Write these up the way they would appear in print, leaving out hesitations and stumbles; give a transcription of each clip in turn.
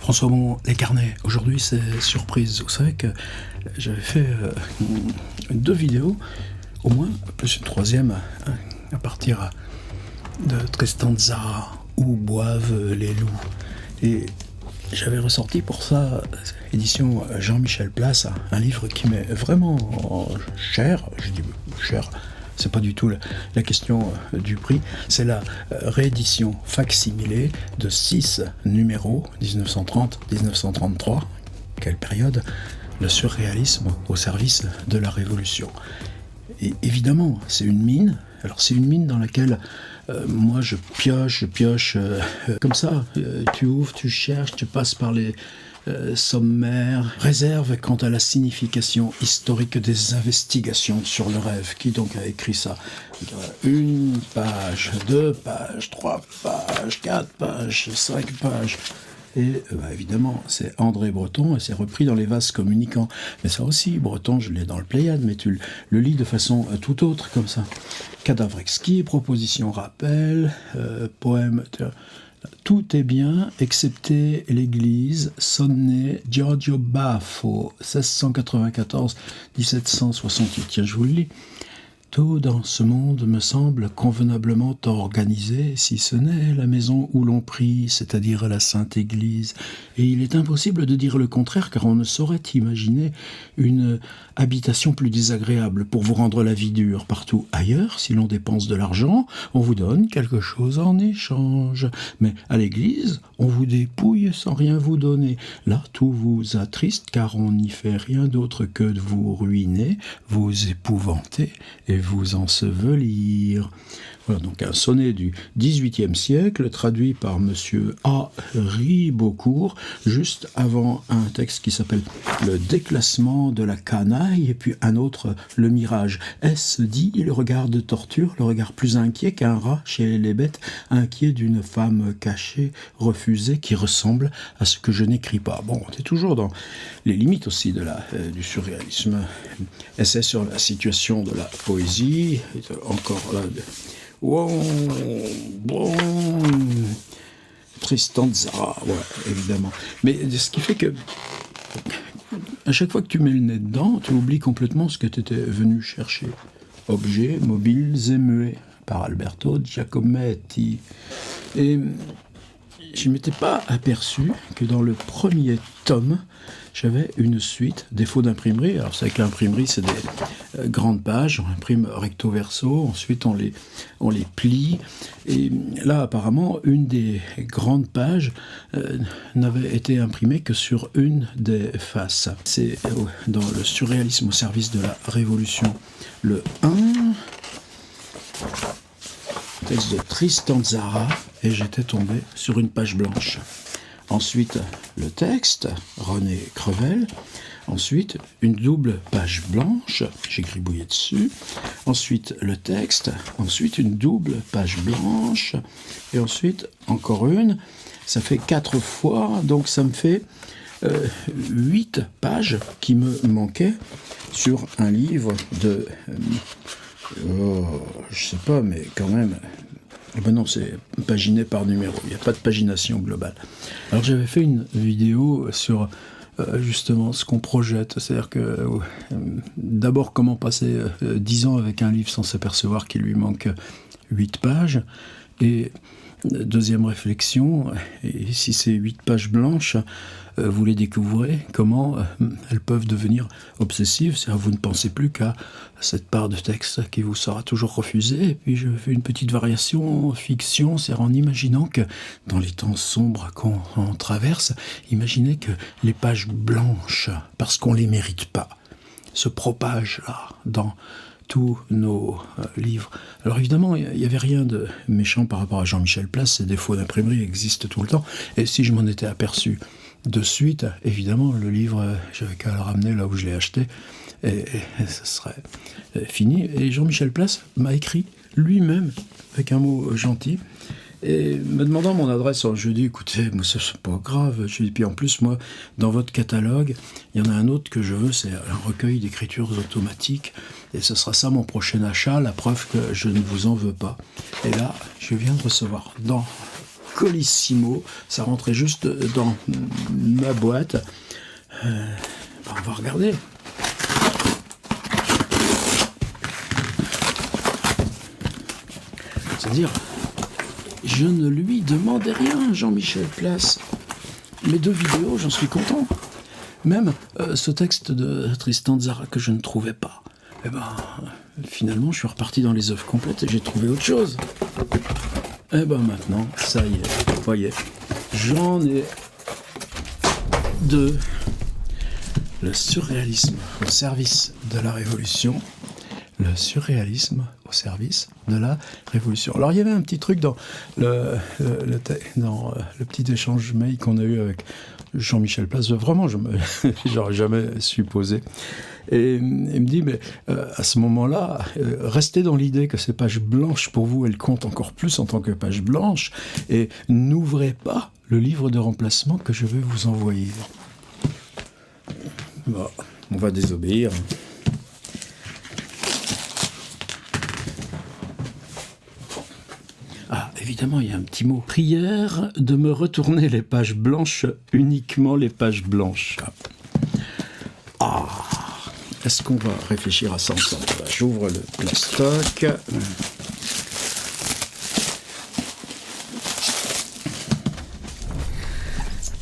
François Bon, les carnets. Aujourd'hui, c'est surprise. Vous savez que j'avais fait 2 vidéos, au moins, plus une troisième, à partir de Tristan Tzara, Où boivent les loups. Et j'avais ressorti pour ça, édition Jean-Michel Place, un livre qui m'est vraiment cher. Je dis cher, c'est pas du tout la question du prix. C'est la réédition facsimilée de 6 numéros, 1930-1933. Quelle période? Le surréalisme au service de la Révolution. Et évidemment, c'est une mine. Alors c'est une mine dans laquelle moi je pioche comme ça. Tu ouvres, tu cherches, tu passes par les sommaires. Réserve quant à la signification historique des investigations sur le rêve. Qui donc a écrit ça? 1 page, 2 pages, 3 pages, 4 pages, 5 pages. Et évidemment, c'est André Breton, et c'est repris dans les vases communicants. Mais ça aussi, Breton, je l'ai dans le Pléiade, mais tu le lis de façon tout autre, comme ça. Cadavre exquis, proposition rappel, poème... Tout est bien, excepté l'église, sonné Giorgio Baffo, 1694-1768. Tiens, je vous le lis. Tout dans ce monde me semble convenablement organisé, si ce n'est la maison où l'on prie, c'est-à-dire la Sainte Église. Et il est impossible de dire le contraire, car on ne saurait imaginer une habitation plus désagréable pour vous rendre la vie dure. Partout ailleurs, si l'on dépense de l'argent, on vous donne quelque chose en échange. Mais à l'église, on vous dépouille sans rien vous donner. Là, tout vous attriste, car on n'y fait rien d'autre que de vous ruiner, vous épouvanter et vous ensevelir. Voilà donc un sonnet du XVIIIe siècle, traduit par monsieur A. Ribeaucourt, juste avant un texte qui s'appelle « Le déclassement de la canaille » et puis un autre « Le mirage ». Est-ce dit le regard de torture, le regard plus inquiet qu'un rat chez les bêtes, inquiet d'une femme cachée, refusée, qui ressemble à ce que je n'écris pas. Bon, on est toujours dans les limites aussi du surréalisme. Essai sur la situation de la poésie, encore là... Wow, bon, Tristan Tzara, ouais, évidemment. Mais ce qui fait que, à chaque fois que tu mets le nez dedans, tu oublies complètement ce que tu étais venu chercher. Objets, mobiles et muets, par Alberto Giacometti. Et je ne m'étais pas aperçu que dans le premier tome, j'avais une suite, défaut d'imprimerie. Alors, c'est avec l'imprimerie, c'est des grandes pages, on imprime recto verso, ensuite on les plie. Et là, apparemment, une des grandes pages n'avait été imprimée que sur une des faces. C'est dans le surréalisme au service de la Révolution, le 1, texte de Tristan Tzara, et j'étais tombé sur une page blanche. Ensuite, le texte, René Crevel. Ensuite, une double page blanche, j'ai gribouillé dessus. Ensuite, le texte. Ensuite, une double page blanche. Et ensuite, encore une. Ça fait 4 fois, donc ça me fait 8 pages qui me manquaient sur un livre de... je sais pas, mais quand même... Ben non, c'est paginé par numéro, il n'y a pas de pagination globale. Alors j'avais fait une vidéo sur justement ce qu'on projette, c'est-à-dire que d'abord comment passer 10 ans avec un livre sans s'apercevoir qu'il lui manque 8 pages, et deuxième réflexion, et si ces 8 pages blanches, vous les découvrez, comment elles peuvent devenir obsessives, c'est-à-dire vous ne pensez plus qu'à cette part de texte qui vous sera toujours refusée. Et puis je fais une petite variation fiction, c'est en imaginant que dans les temps sombres qu'on traverse, imaginez que les pages blanches, parce qu'on ne les mérite pas, se propagent là dans tous nos livres. Alors évidemment, il n'y avait rien de méchant par rapport à Jean-Michel Place, ces défauts d'imprimerie existent tout le temps, et si je m'en étais aperçu de suite, évidemment, le livre, j'avais qu'à le ramener là où je l'ai acheté, et ça serait fini. Et Jean-Michel Place m'a écrit lui-même, avec un mot gentil, et me demandant mon adresse. Alors, je lui ai dit, écoutez, moi, c'est pas grave. Je lui ai dit, puis en plus, moi, dans votre catalogue, il y en a un autre que je veux, c'est un recueil d'écritures automatiques, et ce sera ça mon prochain achat, la preuve que je ne vous en veux pas. Et là, je viens de recevoir dans colissimo, ça rentrait juste dans ma boîte. On va regarder. C'est-à-dire, je ne lui demandais rien, Jean-Michel Place. Mes 2 vidéos, j'en suis content. Même ce texte de Tristan Tzara que je ne trouvais pas. Eh ben, finalement, je suis reparti dans les œuvres complètes et j'ai trouvé autre chose. Eh ben maintenant, ça y est, vous voyez, j'en ai 2. Le surréalisme au service de la Révolution. Le surréalisme au service de la Révolution. Alors il y avait un petit truc dans le petit échange mail qu'on a eu avec Jean-Michel Place. Vraiment, j'aurais jamais supposé. Et il me dit, mais à ce moment-là, restez dans l'idée que ces pages blanches, pour vous, elles comptent encore plus en tant que pages blanches, et n'ouvrez pas le livre de remplacement que je vais vous envoyer. Bon, on va désobéir. Ah, évidemment, il y a un petit mot. Prière de me retourner les pages blanches, uniquement les pages blanches. Ah, est-ce qu'on va réfléchir à ça ensemble? J'ouvre le plastoc.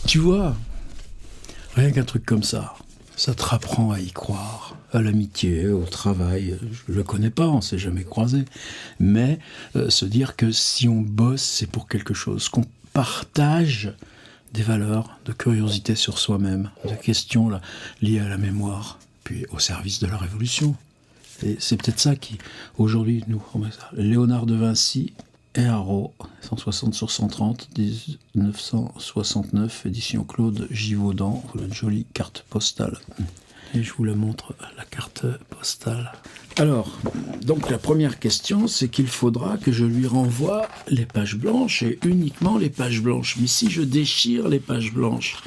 Tu vois, rien qu'un truc comme ça te rapprend à y croire, à l'amitié, au travail. Je le connais pas, on s'est jamais croisé, mais se dire que si on bosse, c'est pour quelque chose, qu'on partage des valeurs, de curiosité sur soi-même, de questions là, liées à la mémoire, puis au service de la Révolution. Et c'est peut-être ça qui, aujourd'hui, nous remet ça. Léonard de Vinci, Héaro, 160 sur 130, 1969, édition Claude Givaudan, une jolie carte postale. Et je vous la montre, la carte postale. Alors, donc la première question, c'est qu'il faudra que je lui renvoie les pages blanches, et uniquement les pages blanches. Mais si je déchire les pages blanches,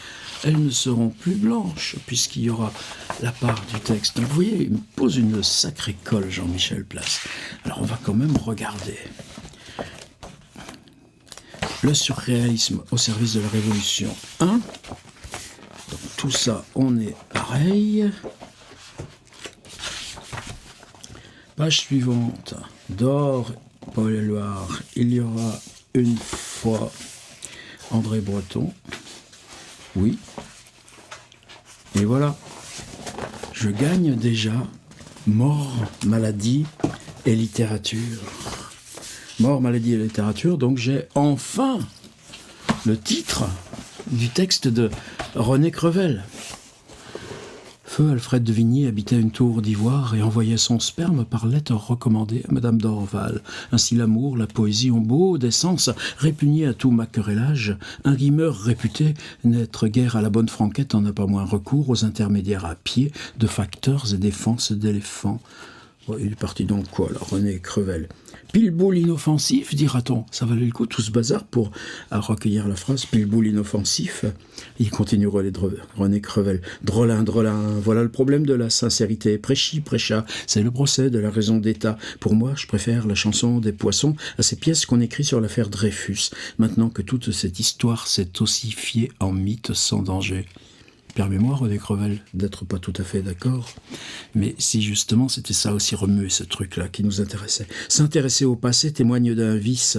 elles ne seront plus blanches, puisqu'il y aura la part du texte. Donc vous voyez, il me pose une sacrée colle, Jean-Michel Place. Alors on va quand même regarder. Le surréalisme au service de la Révolution 1. Donc tout ça, on est pareil. Page suivante. D'or, Paul Éluard. Il y aura une fois André Breton. Oui. Et voilà. Je gagne déjà mort, maladie et littérature. Mort, maladie et littérature, donc j'ai enfin le titre du texte de René Crevel. Feu Alfred de Vigny habitait une tour d'ivoire et envoyait son sperme par lettre recommandée à Madame d'Orval. Ainsi l'amour, la poésie ont beau d'essence répugné à tout maquerellage. Un rimeur réputé n'être guère à la bonne franquette en a pas moins recours aux intermédiaires à pied de facteurs et défenses d'éléphants. Il est parti donc quoi, là, René Crevel? Pile-boule inoffensif, dira-t-on. Ça valait le coup, tout ce bazar, pour recueillir la phrase. Pile-boule inoffensif. Il continue René Crevel. Drolin, drolin, voilà le problème de la sincérité. Prêchi, prêcha, c'est le procès de la raison d'État. Pour moi, je préfère la chanson des poissons à ces pièces qu'on écrit sur l'affaire Dreyfus. Maintenant que toute cette histoire s'est ossifiée en mythe sans danger. Permets-moi, René Crevel, d'être pas tout à fait d'accord, mais si justement c'était ça aussi remuer ce truc-là qui nous intéressait. S'intéresser au passé témoigne d'un vice.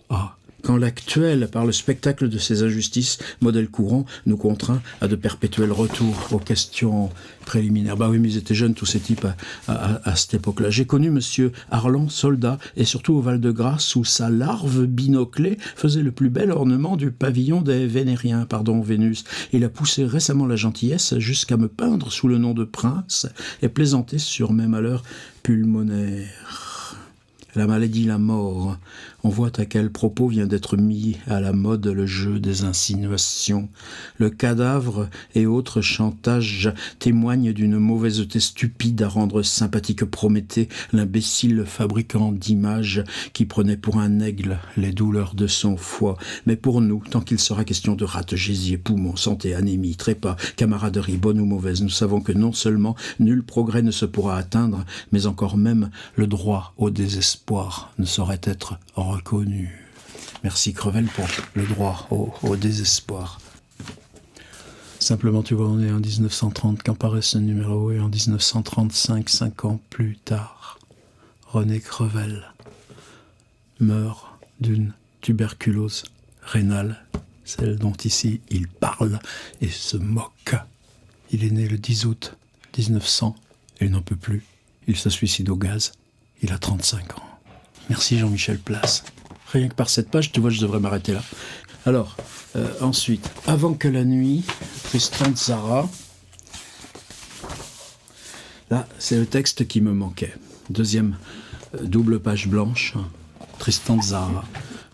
Ah, quand l'actuel, par le spectacle de ses injustices, modèle courant, nous contraint à de perpétuels retours aux questions préliminaires. Bah oui, mais ils étaient jeunes, tous ces types, à cette époque-là. J'ai connu monsieur Arlan, soldat, et surtout au Val-de-Grâce, où sa larve binoclée faisait le plus bel ornement du pavillon des Vénériens, Vénus. Il a poussé récemment la gentillesse jusqu'à me peindre sous le nom de prince et plaisanter sur mes malheurs pulmonaires. La maladie, la mort. On voit à quel propos vient d'être mis à la mode le jeu des insinuations. Le cadavre et autres chantages témoignent d'une mauvaiseté stupide à rendre sympathique Prométhée, l'imbécile fabricant d'images qui prenait pour un aigle les douleurs de son foie. Mais pour nous, tant qu'il sera question de rate, gésier, poumon, santé, anémie, trépas, camaraderie, bonne ou mauvaise, nous savons que non seulement nul progrès ne se pourra atteindre, mais encore même le droit au désespoir ne saurait être reconnu. Merci Crevel pour le droit au désespoir. Simplement, tu vois, on est en 1930 quand paraît ce numéro, et en 1935, 5 ans plus tard, René Crevel meurt d'une tuberculose rénale, celle dont ici il parle et se moque. Il est né le 10 août 1900, et il n'en peut plus. Il se suicide au gaz. Il a 35 ans. Merci Jean-Michel Place. Rien que par cette page, tu vois, je devrais m'arrêter là. Alors, ensuite, Avant que la nuit, Tristan Tzara. Là, c'est le texte qui me manquait. Deuxième double page blanche, Tristan Tzara.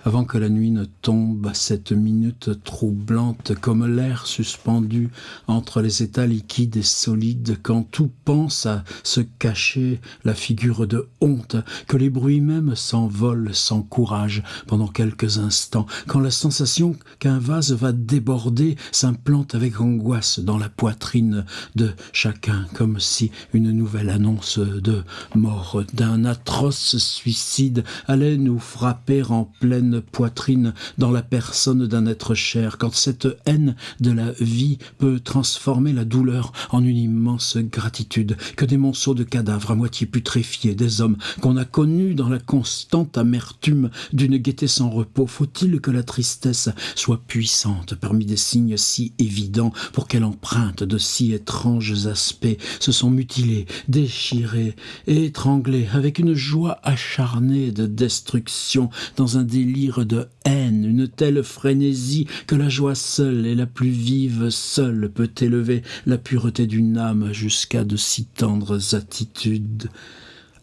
Avant que la nuit ne tombe, cette minute troublante comme l'air suspendu entre les états liquides et solides, quand tout pense à se cacher la figure de honte, que les bruits même s'envolent sans courage pendant quelques instants, quand la sensation qu'un vase va déborder s'implante avec angoisse dans la poitrine de chacun, comme si une nouvelle annonce de mort, d'un atroce suicide allait nous frapper en pleine poitrine dans la personne d'un être cher, quand cette haine de la vie peut transformer la douleur en une immense gratitude, que des monceaux de cadavres à moitié putréfiés, des hommes qu'on a connus dans la constante amertume d'une gaieté sans repos, faut-il que la tristesse soit puissante parmi des signes si évidents pour qu'elle emprunte de si étranges aspects, se sont mutilés, déchirés et étranglés avec une joie acharnée de destruction dans un délire de haine, une telle frénésie que la joie seule et la plus vive seule peut élever la pureté d'une âme jusqu'à de si tendres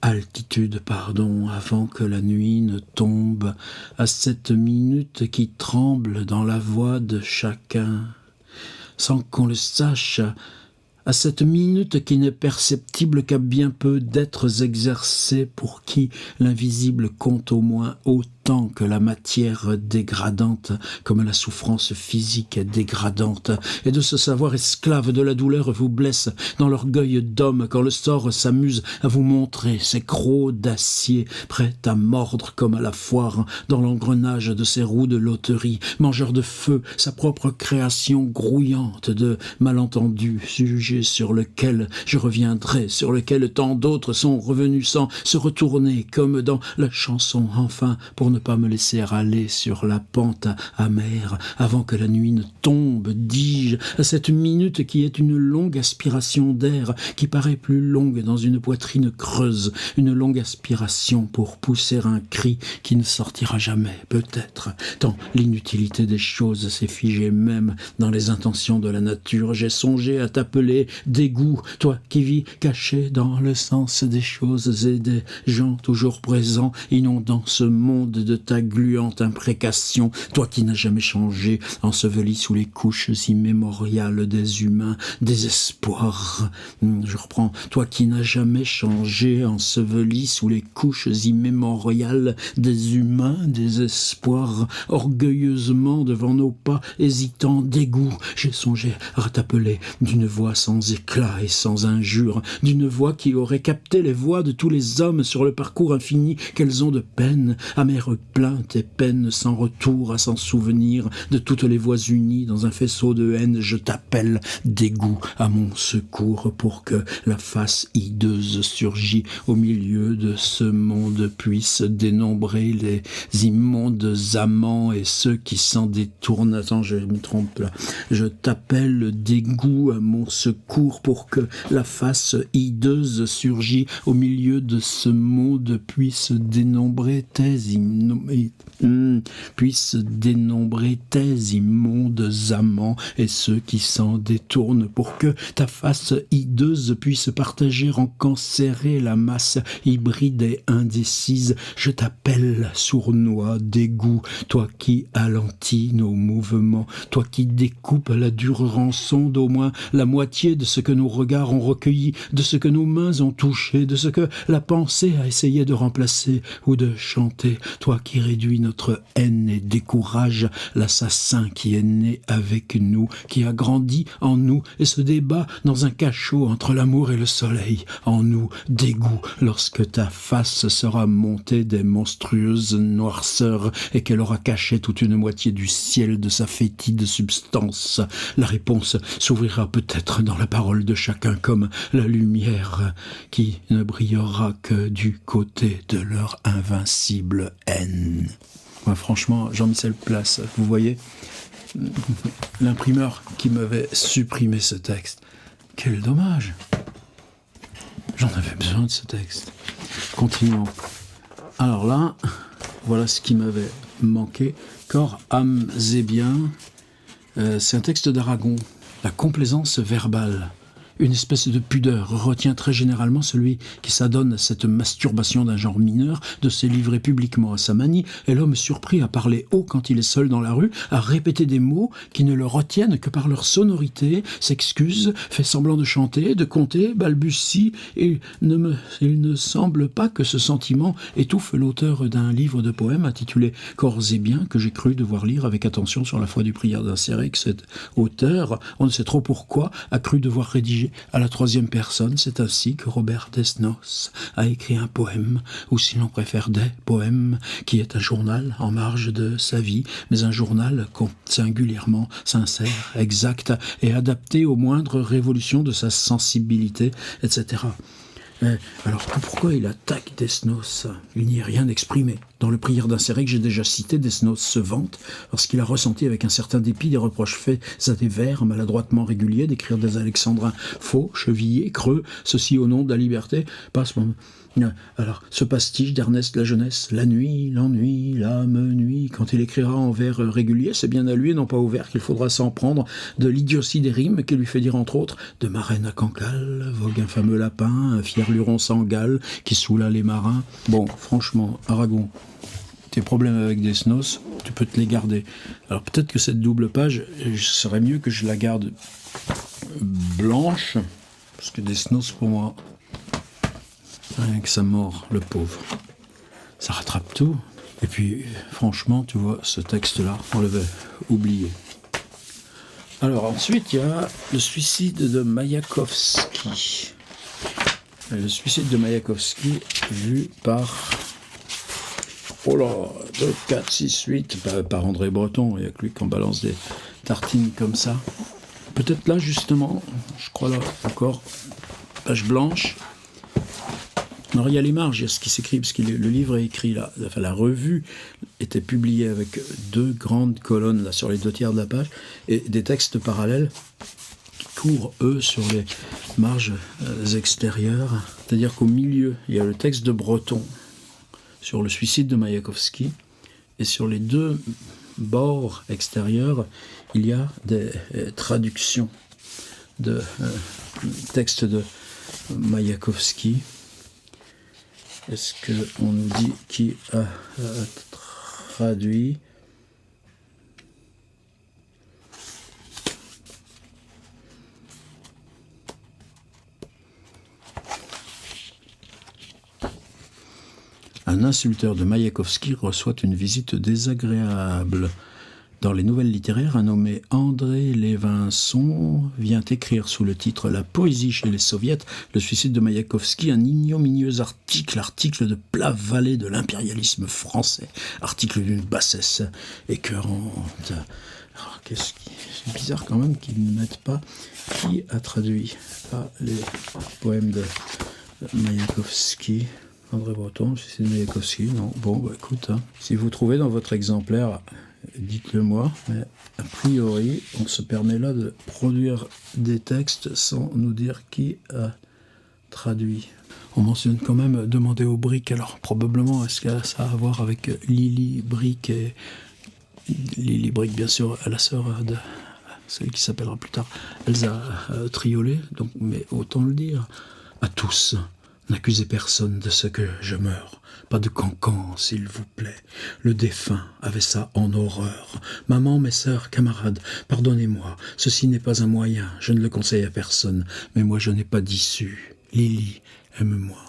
altitude, avant que la nuit ne tombe, à cette minute qui tremble dans la voix de chacun, sans qu'on le sache, à cette minute qui n'est perceptible qu'à bien peu d'êtres exercés pour qui l'invisible compte au moins autant que la matière dégradante, comme la souffrance physique est dégradante, et de ce savoir esclave de la douleur vous blesse dans l'orgueil d'homme quand le sort s'amuse à vous montrer ses crocs d'acier prêts à mordre comme à la foire dans l'engrenage de ses roues de loterie, mangeur de feu, sa propre création grouillante de malentendus, sujet sur lequel je reviendrai, sur lequel tant d'autres sont revenus sans se retourner, comme dans la chanson, enfin, pour ne pas me laisser aller sur la pente amère, avant que la nuit ne tombe, dis-je, à cette minute qui est une longue aspiration d'air, qui paraît plus longue dans une poitrine creuse, une longue aspiration pour pousser un cri qui ne sortira jamais, peut-être, tant l'inutilité des choses s'est figée même dans les intentions de la nature. J'ai songé à t'appeler dégoût, toi qui vis caché dans le sens des choses et des gens toujours présents, inondant ce monde de ta gluante imprécation, toi qui n'as jamais changé, enseveli sous les couches immémoriales des humains, désespoir. Je reprends, toi qui n'as jamais changé, enseveli sous les couches immémoriales des humains, désespoir, orgueilleusement devant nos pas, hésitant, dégoût. J'ai songé à t'appeler d'une voix sans éclat et sans injure, d'une voix qui aurait capté les voix de tous les hommes sur le parcours infini qu'elles ont de peine, amère plainte et peine sans retour à s'en souvenir, de toutes les voix unies dans un faisceau de haine. Je t'appelle dégoût à mon secours pour que la face hideuse surgit au milieu de ce monde puisse dénombrer les immondes amants et ceux qui s'en détournent. Attends, je me trompe là. Je t'appelle dégoût à mon secours pour que la face hideuse surgit au milieu de ce monde puisse dénombrer tes immondes amants et ceux qui s'en détournent, pour que ta face hideuse puisse partager en cancéré la masse hybride et indécise. Je t'appelle sournois dégoût, toi qui alentis nos mouvements, toi qui découpes la dure rançon d'au moins la moitié de ce que nos regards ont recueilli, de ce que nos mains ont touché, de ce que la pensée a essayé de remplacer ou de chanter, toi qui réduis notre haine et décourage l'assassin qui est né avec nous, qui a grandi en nous et se débat dans un cachot entre l'amour et le soleil, en nous, dégoût, lorsque ta face sera montée des monstrueuses noirceurs et qu'elle aura caché toute une moitié du ciel de sa fétide substance. La réponse s'ouvrira peut-être dans la parole de chacun comme la lumière qui ne brillera que du côté de leur invincible haine. Ouais, franchement, Jean-Michel Place, vous voyez, l'imprimeur qui m'avait supprimé ce texte. Quel dommage. J'en avais besoin de ce texte. Continuons. Alors là, voilà ce qui m'avait manqué. Corps, âme et bien. C'est un texte d'Aragon. La complaisance verbale. Une espèce de pudeur retient très généralement celui qui s'adonne à cette masturbation d'un genre mineur, de se livrer publiquement à sa manie, et l'homme surpris à parler haut quand il est seul dans la rue, à répéter des mots qui ne le retiennent que par leur sonorité, s'excuse, fait semblant de chanter, de compter, balbutie, et il ne semble pas que ce sentiment étouffe l'auteur d'un livre de poèmes intitulé « Corps et biens » que j'ai cru devoir lire avec attention sur la foi du prieur d'Inséré, que cet auteur, on ne sait trop pourquoi, a cru devoir rédiger à la troisième personne. C'est ainsi que Robert Desnos a écrit un poème, ou si l'on préfère des poèmes, qui est un journal en marge de sa vie, mais un journal singulièrement sincère, exact et adapté aux moindres révolutions de sa sensibilité, etc. Alors pourquoi il attaque Desnos? Il n'y est rien exprimé. Dans le prieur d'Inséré que j'ai déjà cité, Desnos se vante, lorsqu'il a ressenti avec un certain dépit des reproches faits à des vers maladroitement réguliers, d'écrire des alexandrins faux, chevillés, creux, ceci au nom de la liberté. Alors, ce pastiche d'Ernest la jeunesse, la nuit, l'ennui, l'âme nuit, quand il écrira en vers réguliers, c'est bien à lui et non pas au vers qu'il faudra s'en prendre de l'idiotie des rimes qui lui fait dire entre autres « De Marraine à Cancale, vogue un fameux lapin, un fier luron sans gale qui saoula les marins. » Bon, franchement, Aragon, tes problèmes avec Desnos, tu peux te les garder. Alors peut-être que cette double page, ce serait mieux que je la garde blanche, parce que Desnos, pour moi, rien que ça mord, le pauvre. Ça rattrape tout. Et puis, franchement, tu vois, ce texte-là, on l'avait oublié. Alors ensuite, il y a le suicide de Maïakovski. Le suicide de Maïakovski, vu par... Oh là, 2, 4, 6, 8, par André Breton, il n'y a que lui qui en balance des tartines comme ça. Peut-être là, justement, je crois là, encore, page blanche. Alors il y a les marges, il y a ce qui s'écrit, parce que le livre est écrit là, enfin la revue était publiée avec 2 grandes colonnes là, sur les 2 tiers de la page, et des textes parallèles qui courent, eux, sur les marges extérieures. C'est-à-dire qu'au milieu, il y a le texte de Breton sur le suicide de Maïakovski, et sur les 2 bords extérieurs, il y a des traductions de textes de Maïakovski. Est-ce qu'on nous dit qui a traduit? Un insulteur de Maïakovski reçoit une visite désagréable. Dans les nouvelles littéraires, un nommé André Levinson vient écrire sous le titre « La poésie chez les soviets, le suicide de Maïakovski », un ignominieux article de plat valet de l'impérialisme français, article d'une bassesse écœurante. Alors, c'est bizarre quand même qu'ils ne mettent pas qui a traduit les poèmes de Maïakovski. André Breton, suicide de Maïakovski, non. Bon, bah écoute, si vous trouvez dans votre exemplaire... Dites-le moi, mais a priori, on se permet là de produire des textes sans nous dire qui a traduit. On mentionne quand même demander aux Brick, alors probablement est-ce que ça a à voir avec Lily Brick, et Lily Brick bien sûr, la sœur de celle qui s'appellera plus tard Elsa Triolet, donc, mais autant le dire à tous. N'accusez personne de ce que je meurs. Pas de cancan, s'il vous plaît. Le défunt avait ça en horreur. Maman, mes sœurs, camarades, pardonnez-moi. Ceci n'est pas un moyen. Je ne le conseille à personne. Mais moi, je n'ai pas d'issue. Lily, aime-moi.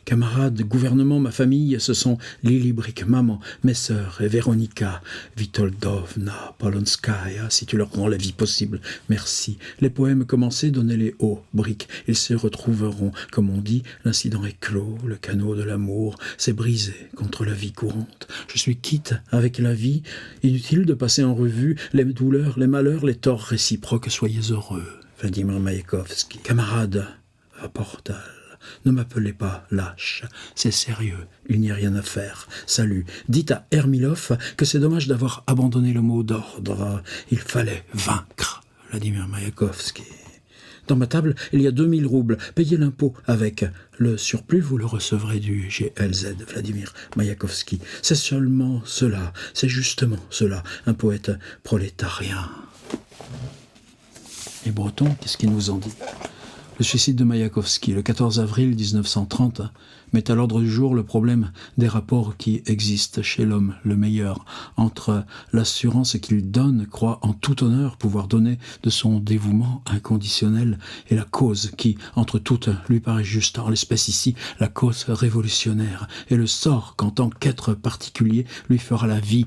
Camarades, gouvernement, ma famille, ce sont Lily Brick, maman, mes sœurs et Véronica, Vitoldovna, Polonskaya, si tu leur rends la vie possible, merci. Les poèmes commencés, donnez-les aux Brick, ils se retrouveront, comme on dit, l'incident est clos, le canot de l'amour s'est brisé contre la vie courante. Je suis quitte avec la vie, inutile de passer en revue les douleurs, les malheurs, les torts réciproques, soyez heureux. Vladimir Mayakovsky. Camarades, à Portal. Ne m'appelez pas lâche, c'est sérieux, il n'y a rien à faire. Salut, dites à Hermilov que c'est dommage d'avoir abandonné le mot d'ordre. Il fallait vaincre. Vladimir Mayakovsky. Dans ma table, il y a 2000 roubles. Payez l'impôt avec. Le surplus, vous le recevrez du GLZ, Vladimir Mayakovsky. C'est seulement cela, c'est justement cela, un poète prolétarien. Les Bretons, qu'est-ce qu'ils nous ont dit ? Le suicide de Mayakovsky, le 14 avril 1930, met à l'ordre du jour le problème des rapports qui existent chez l'homme, le meilleur, entre l'assurance qu'il donne, croit en tout honneur pouvoir donner de son dévouement inconditionnel, et la cause qui, entre toutes, lui paraît juste, en l'espèce ici, la cause révolutionnaire, et le sort qu'en tant qu'être particulier lui fera la vie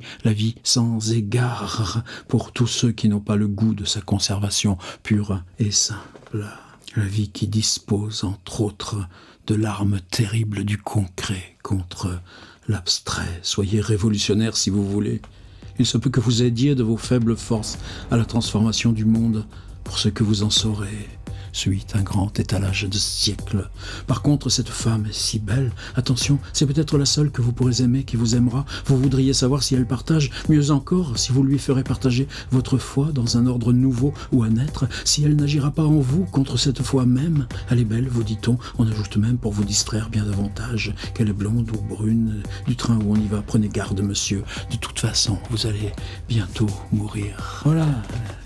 sans égard, pour tous ceux qui n'ont pas le goût de sa conservation pure et simple. La vie qui dispose, entre autres, de l'arme terrible du concret contre l'abstrait. Soyez révolutionnaire si vous voulez. Il se peut que vous aidiez de vos faibles forces à la transformation du monde pour ce que vous en saurez. Suit un grand étalage de siècles. Par contre, cette femme est si belle. Attention, c'est peut-être la seule que vous pourrez aimer, qui vous aimera. Vous voudriez savoir si elle partage, mieux encore, si vous lui ferez partager votre foi dans un ordre nouveau ou à naître, si elle n'agira pas en vous contre cette foi même. Elle est belle, vous dit-on. On ajoute même pour vous distraire bien davantage qu'elle est blonde ou brune. Du train où on y va, prenez garde, monsieur. De toute façon, vous allez bientôt mourir. Voilà,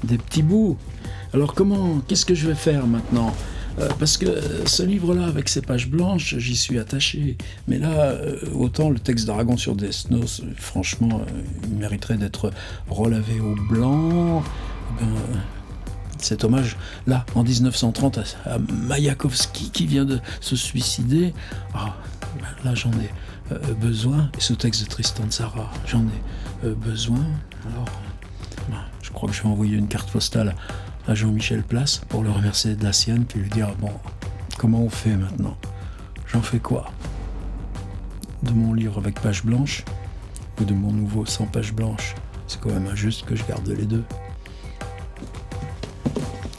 des petits bouts. Alors qu'est-ce que je vais faire maintenant ? Parce que ce livre-là, avec ses pages blanches, j'y suis attaché. Mais là, autant le texte d'Aragon sur Desnos, franchement, il mériterait d'être relavé au blanc. Cet hommage, là, en 1930, à Mayakovsky, qui vient de se suicider, là, j'en ai besoin. Et ce texte de Tristan Tzara, j'en ai besoin. Alors, je crois que je vais envoyer une carte postale à Jean-Michel Place pour le remercier de la sienne, puis lui dire, bon, comment on fait maintenant ? J'en fais quoi ? De mon livre avec page blanche ou de mon nouveau sans page blanche ? C'est quand même injuste que je garde les deux.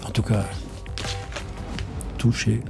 En tout cas, touché.